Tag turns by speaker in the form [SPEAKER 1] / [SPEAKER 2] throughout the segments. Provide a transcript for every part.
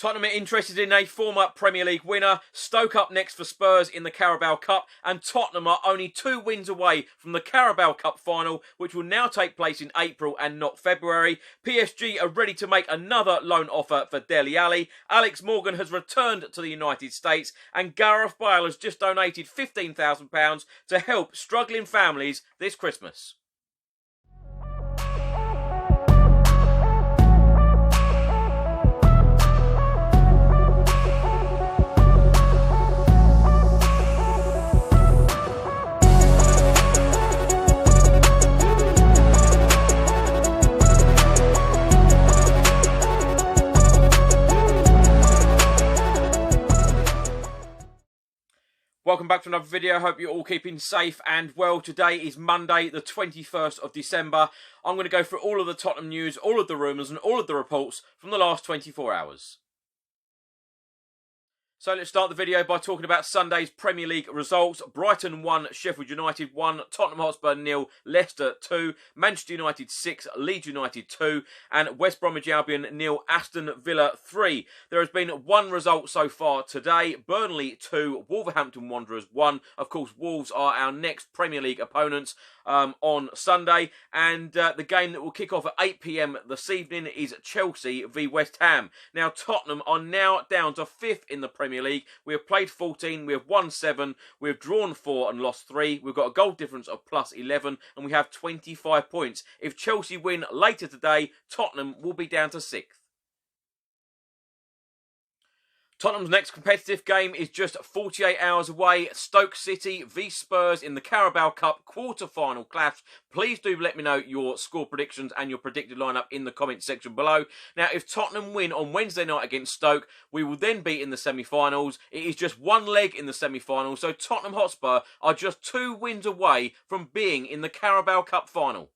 [SPEAKER 1] Tottenham are interested in a former Premier League winner, Stoke up next for Spurs in the Carabao Cup, and Tottenham are only 2 wins away from the Carabao Cup final, which will now take place in April and not February. PSG are ready to make another loan offer for Dele Alli. Alex Morgan has returned to the United States, and Gareth Bale has just donated £15,000 to help struggling families this Christmas. Welcome back to another video. Hope you're all keeping safe and well. Today is Monday, the 21st of December. I'm going to go through all of the Tottenham news, all of the rumours and all of the reports from the last 24 hours. So let's start the video by talking about Sunday's Premier League results. Brighton 1, Sheffield United 1, Tottenham Hotspur 0, Leicester 2, Manchester United 6, Leeds United 2, and West Bromwich Albion 0, Aston Villa 3. There has been one result so far today. Burnley 2, Wolverhampton Wanderers 1. Of course, Wolves are our next Premier League opponents on Sunday. And the game that will kick off at 8 p.m. this evening is Chelsea v West Ham. Now, Tottenham are now down to 5th in the Premier League. We have played 14, we have won 7, we have drawn 4 and lost 3. We've got a goal difference of plus 11 and we have 25 points. If Chelsea win later today, Tottenham will be down to 6th. Tottenham's next competitive game is just 48 hours away. Stoke City v Spurs in the Carabao Cup quarter-final clash. Please do let me know your score predictions and your predicted lineup in the comment section below. Now, if Tottenham win on Wednesday night against Stoke, we will then be in the semi-finals. It is just one leg in the semi-finals, so Tottenham Hotspur are just 2 wins away from being in the Carabao Cup final.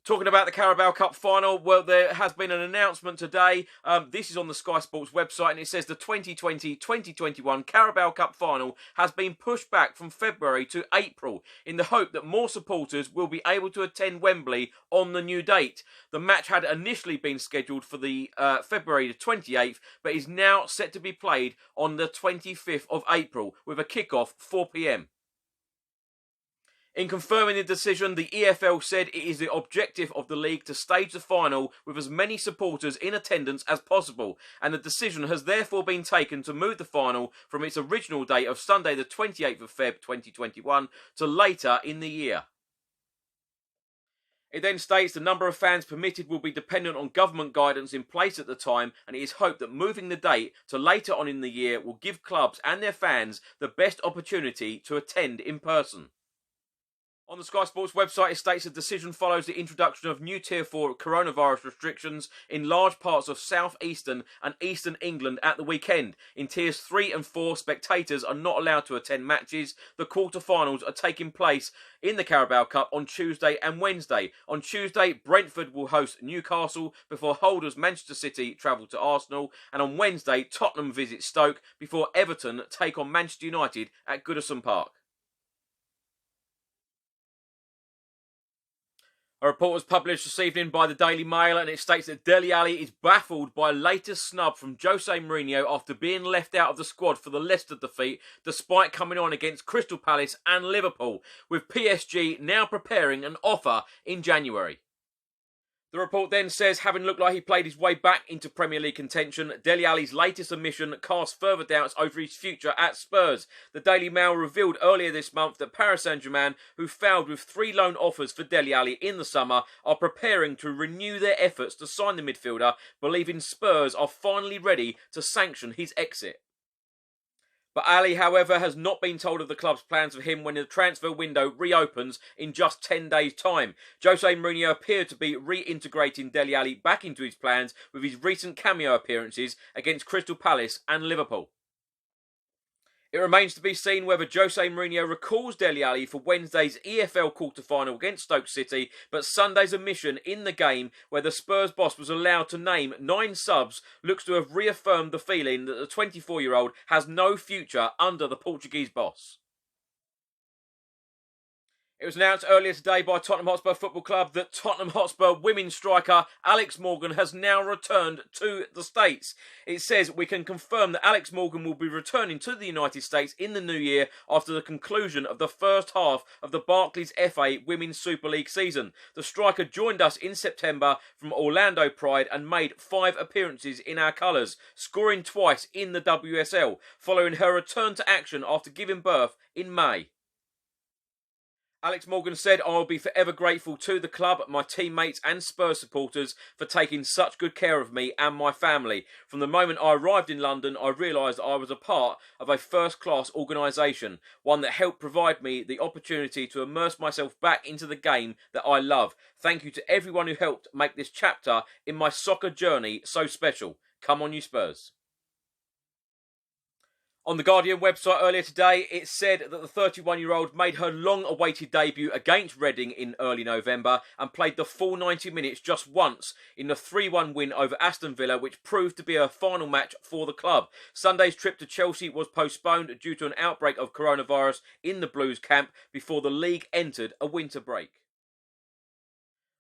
[SPEAKER 1] Talking about the Carabao Cup final, well, there has been an announcement today. This is on the Sky Sports website, and it says the 2020-2021 Carabao Cup final has been pushed back from February to April in the hope that more supporters will be able to attend Wembley on the new date. The match had initially been scheduled for the February the 28th, but is now set to be played on the 25th of April with a kick-off 4 p.m. In confirming the decision, the EFL said it is the objective of the league to stage the final with as many supporters in attendance as possible, and the decision has therefore been taken to move the final from its original date of Sunday the 28th of Feb 2021 to later in the year. It then states the number of fans permitted will be dependent on government guidance in place at the time, and it is hoped that moving the date to later on in the year will give clubs and their fans the best opportunity to attend in person. On the Sky Sports website, it states the decision follows the introduction of new Tier 4 coronavirus restrictions in large parts of south-eastern and eastern England at the weekend. In Tiers 3 and 4, spectators are not allowed to attend matches. The quarter-finals are taking place in the Carabao Cup on Tuesday and Wednesday. On Tuesday, Brentford will host Newcastle before holders Manchester City travel to Arsenal. And on Wednesday, Tottenham visit Stoke before Everton take on Manchester United at Goodison Park. A report was published this evening by the Daily Mail, and it states that Dele Alli is baffled by a latest snub from Jose Mourinho after being left out of the squad for the Leicester defeat despite coming on against Crystal Palace and Liverpool, with PSG now preparing an offer in January. The report then says, having looked like he played his way back into Premier League contention, Dele Alli's latest admission casts further doubts over his future at Spurs. The Daily Mail revealed earlier this month that Paris Saint-Germain, who failed with 3 loan offers for Dele Alli in the summer, are preparing to renew their efforts to sign the midfielder, believing Spurs are finally ready to sanction his exit. But Alli, however, has not been told of the club's plans for him when the transfer window reopens in just 10 days' time. Jose Mourinho appeared to be reintegrating Dele Alli back into his plans with his recent cameo appearances against Crystal Palace and Liverpool. It remains to be seen whether Jose Mourinho recalls Dele Alli for Wednesday's EFL quarter-final against Stoke City, but Sunday's omission in the game, where the Spurs boss was allowed to name 9 subs, looks to have reaffirmed the feeling that the 24-year-old has no future under the Portuguese boss. It was announced earlier today by Tottenham Hotspur Football Club that Tottenham Hotspur women's striker Alex Morgan has now returned to the States. It says, "We can confirm that Alex Morgan will be returning to the United States in the new year after the conclusion of the first half of the Barclays FA Women's Super League season. The striker joined us in September from Orlando Pride and made 5 appearances in our colours, scoring twice in the WSL, following her return to action after giving birth in May." Alex Morgan said, "I will be forever grateful to the club, my teammates and Spurs supporters for taking such good care of me and my family. From the moment I arrived in London, I realised I was a part of a first-class organisation, one that helped provide me the opportunity to immerse myself back into the game that I love. Thank you to everyone who helped make this chapter in my soccer journey so special. Come on, you Spurs." On the Guardian website earlier today, it said that the 31-year-old made her long-awaited debut against Reading in early November and played the full 90 minutes just once in the 3-1 win over Aston Villa, which proved to be her final match for the club. Sunday's trip to Chelsea was postponed due to an outbreak of coronavirus in the Blues camp before the league entered a winter break.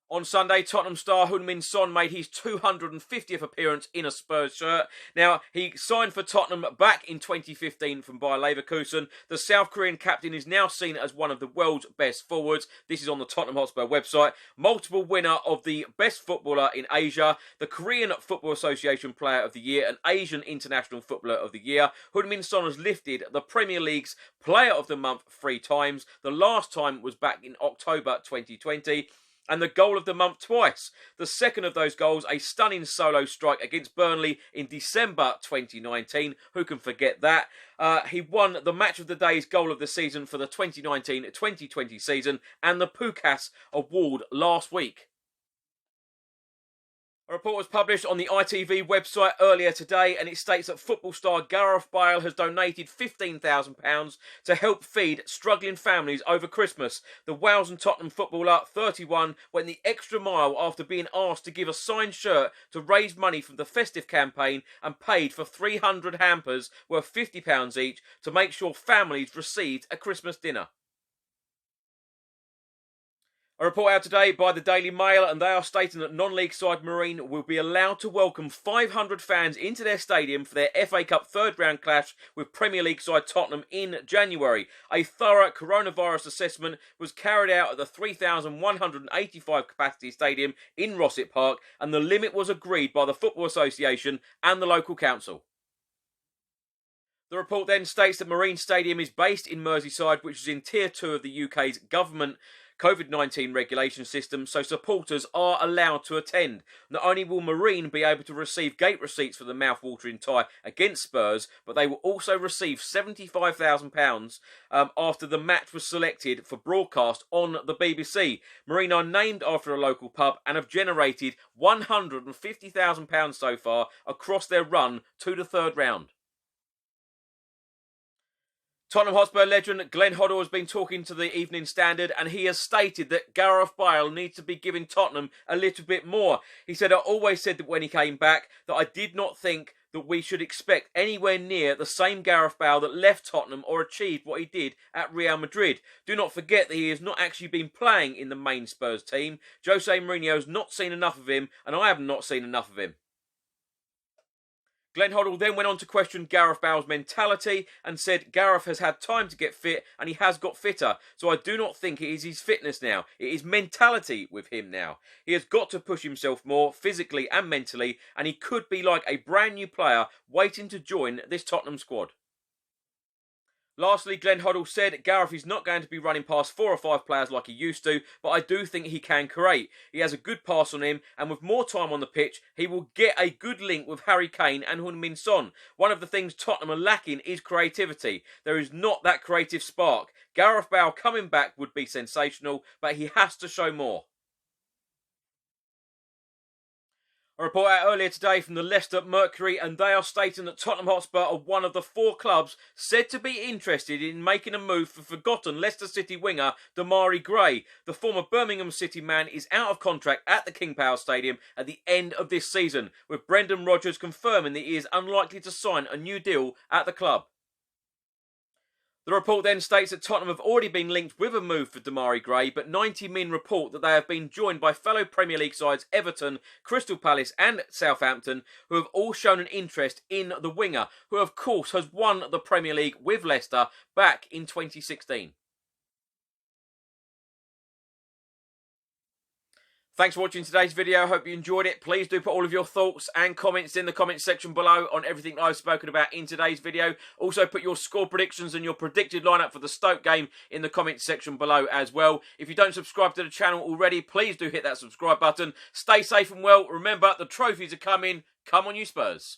[SPEAKER 1] On Sunday, Tottenham star Heung-min Son made his 250th appearance in a Spurs shirt. Now, he signed for Tottenham back in 2015 from Bayer Leverkusen. The South Korean captain is now seen as one of the world's best forwards. This is on the Tottenham Hotspur website. Multiple winner of the best footballer in Asia, the Korean Football Association Player of the Year, and Asian International Footballer of the Year. Heung-min Son has lifted the Premier League's Player of the Month 3 times. The last time was back in October 2020. And the goal of the month twice. The second of those goals, a stunning solo strike against Burnley in December 2019. Who can forget that? He won the Match of the Day's goal of the season for the 2019-2020 season and the Pukas Award last week. A report was published on the ITV website earlier today, and it states that football star Gareth Bale has donated £15,000 to help feed struggling families over Christmas. The Wales and Tottenham footballer, 31, went the extra mile after being asked to give a signed shirt to raise money from the festive campaign and paid for 300 hampers worth £50 each to make sure families received a Christmas dinner. A report out today by the Daily Mail, and they are stating that non-league side Marine will be allowed to welcome 500 fans into their stadium for their FA Cup third-round clash with Premier League side Tottenham in January. A thorough coronavirus assessment was carried out at the 3,185 capacity stadium in Rossett Park, and the limit was agreed by the Football Association and the local council. The report then states that Marine Stadium is based in Merseyside, which is in Tier 2 of the UK's government COVID-19 regulation system, so supporters are allowed to attend. Not only will Marine be able to receive gate receipts for the mouth-watering tie against Spurs, but they will also receive £75,000 after the match was selected for broadcast on the BBC. Marine are named after a local pub and have generated £150,000 so far across their run to the third round. Tottenham Hotspur legend Glenn Hoddle has been talking to the Evening Standard, and he has stated that Gareth Bale needs to be giving Tottenham a little bit more. He said, "I always said that when he came back that I did not think that we should expect anywhere near the same Gareth Bale that left Tottenham or achieved what he did at Real Madrid. Do not forget that he has not actually been playing in the main Spurs team. Jose Mourinho has not seen enough of him, and I have not seen enough of him." Glenn Hoddle then went on to question Gareth Bale's mentality and said Gareth has had time to get fit and he has got fitter. So I do not think it is his fitness now. It is mentality with him now. He has got to push himself more physically and mentally, and he could be like a brand new player waiting to join this Tottenham squad. Lastly, Glenn Hoddle said Gareth is not going to be running past 4 or 5 players like he used to, but I do think he can create. He has a good pass on him, and with more time on the pitch, he will get a good link with Harry Kane and Heung-min Son. One of the things Tottenham are lacking is creativity. There is not that creative spark. Gareth Bale coming back would be sensational, but he has to show more. A report out earlier today from the Leicester Mercury, and they are stating that Tottenham Hotspur are one of the 4 clubs said to be interested in making a move for forgotten Leicester City winger Demarai Gray. The former Birmingham City man is out of contract at the King Power Stadium at the end of this season, with Brendan Rodgers confirming that he is unlikely to sign a new deal at the club. The report then states that Tottenham have already been linked with a move for Demarai Gray, but 90 Min report that they have been joined by fellow Premier League sides Everton, Crystal Palace and Southampton, who have all shown an interest in the winger, who of course has won the Premier League with Leicester back in 2016. Thanks for watching today's video. I hope you enjoyed it. Please do put all of your thoughts and comments in the comments section below on everything I've spoken about in today's video. Also put your score predictions and your predicted lineup for the Stoke game in the comments section below as well. If you don't subscribe to the channel already, please do hit that subscribe button. Stay safe and well. Remember, the trophies are coming. Come on, you Spurs.